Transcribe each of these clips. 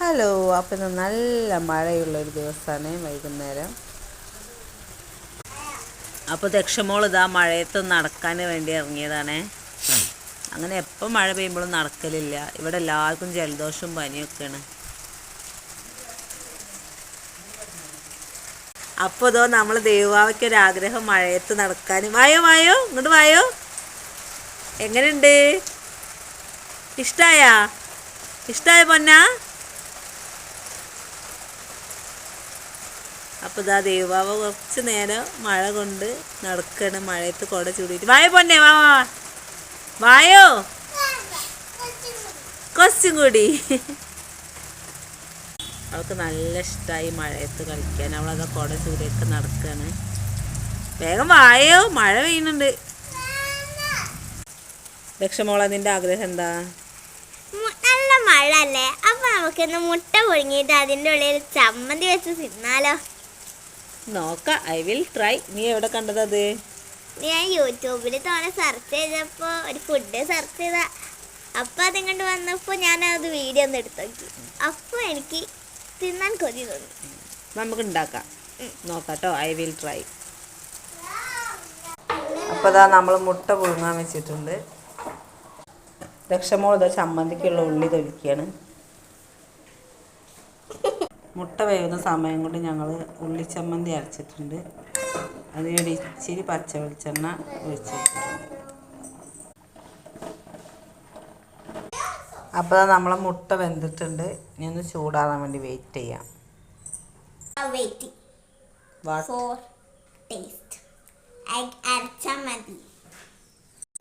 Hello, അപ്പം ഇന്ന് നല്ല മഴയുള്ളൊരു ദിവസമാണ് വൈകുന്നേരം. അപ്പോൾ ദക്ഷമോൾ ഇതാ മഴയത്ത് നടക്കാൻ വേണ്ടി ഇറങ്ങിയതാണേ. അങ്ങനെ എപ്പോൾ മഴ പെയ്യുമ്പോഴും നടക്കലില്ല. ഇവിടെ എല്ലാവർക്കും ജലദോഷവും പനിയൊക്കെയാണ്. അപ്പോൾ ഇതോ നമ്മൾ ദൈവവാവയ്ക്കൊരാഗ്രഹം മഴയത്ത് നടക്കാൻ. വായോ വായോ ഇങ്ങോട്ട് വായോ. എങ്ങനെയുണ്ട്? ഇഷ്ടായ പൊന്നാ? അപ്പോൾ ഇതാ ദേവാവ കുറച്ച് നേരം മഴ കൊണ്ട് നടക്കണം. മഴയത്ത് കുട ചൂടിയിട്ട് വായോ പൊന്നെ, വാ വാ വായോ, കുറച്ചും കൂടി. അവൾക്ക് നല്ല ഇഷ്ടമായി മഴയത്ത് കളിക്കാൻ. അവളത് കുട ചൂടിയൊക്കെ നടക്കുകയാണ്. വേഗം വായോ, മഴ പെയ്യുന്നുണ്ട്. ലക്ഷമോള, നിന്റെ ആഗ്രഹം എന്താ? നല്ല മഴ അല്ലേ, അപ്പൊ നമുക്കിന്ന് മുട്ട പൊഴുങ്ങിയിട്ട് അതിൻ്റെ ഉള്ളിൽ ചമ്മന്തി വെച്ച് തിന്നാലോ? നോക്കാം, ഐ വിൽ ട്രൈ. നീ എവിടെ കണ്ടത് അത്? ഞാൻ യൂട്യൂബിൽ തോന്നെ സെർച്ച് ചെയ്തപ്പോൾ ഒരു ഫുഡ് സെർച്ച് ചെയ്ത, അപ്പം അതിങ്ങോട്ട് വന്നപ്പോൾ ഞാനത് വീഡിയോ ഒന്ന് എടുത്ത് നോക്കി. അപ്പോൾ എനിക്ക് തിന്നാൻ കൊതി തോന്നി. നമുക്ക് ഉണ്ടാക്കാം, നോക്കാം കേട്ടോ. I will try. അപ്പോൾ ഇതാ നമ്മൾ മുട്ട പുഴുങ്ങാൻ വെച്ചിട്ടുണ്ട്. ലക്ഷമോൾ ഇതാ ചമ്മന്തിക്കുള്ള ഉള്ളി തൊലിക്കുകയാണ്. മുട്ട വേവുന്ന സമയം കൊണ്ട് ഞങ്ങൾ ഉള്ളിച്ചമ്മന്തി അരച്ചിട്ടുണ്ട്. അതിനൊരു ഇച്ചിരി പച്ച വെളിച്ചെണ്ണ ഒഴിച്ചിട്ടുണ്ട്. അപ്പോൾ നമ്മളെ മുട്ട വെന്തിട്ടുണ്ട്. ഇനി ഒന്ന് ചൂടാകാൻ വേണ്ടി വെയിറ്റ് ചെയ്യാം.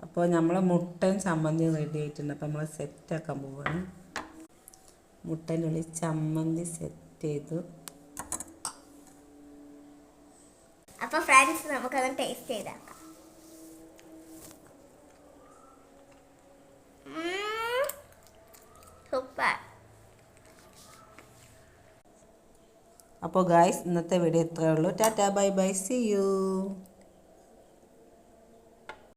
അപ്പോൾ നമ്മളെ മുട്ടയും ചമ്മന്തിയും റെഡി ആയിട്ടുണ്ട്. അപ്പോൾ നമ്മൾ സെറ്റാക്കാൻ പോവുകയാണ്. മുട്ടേൻ്റെ ഉള്ളിൽ ചമ്മന്തി സെറ്റ് ചെയ്തു. അപ്പോൾ ഫ്രണ്ട്സ്, നമുക്കത് ടേസ്റ്റ് ചെയ്താക്കാം. സൂപ്പർ. അപ്പോൾ ഗായ്സ്, ഇന്നത്തെ വീഡിയോ ഇത്രയേ ഉള്ളൂ. Tata, bye bye, see U.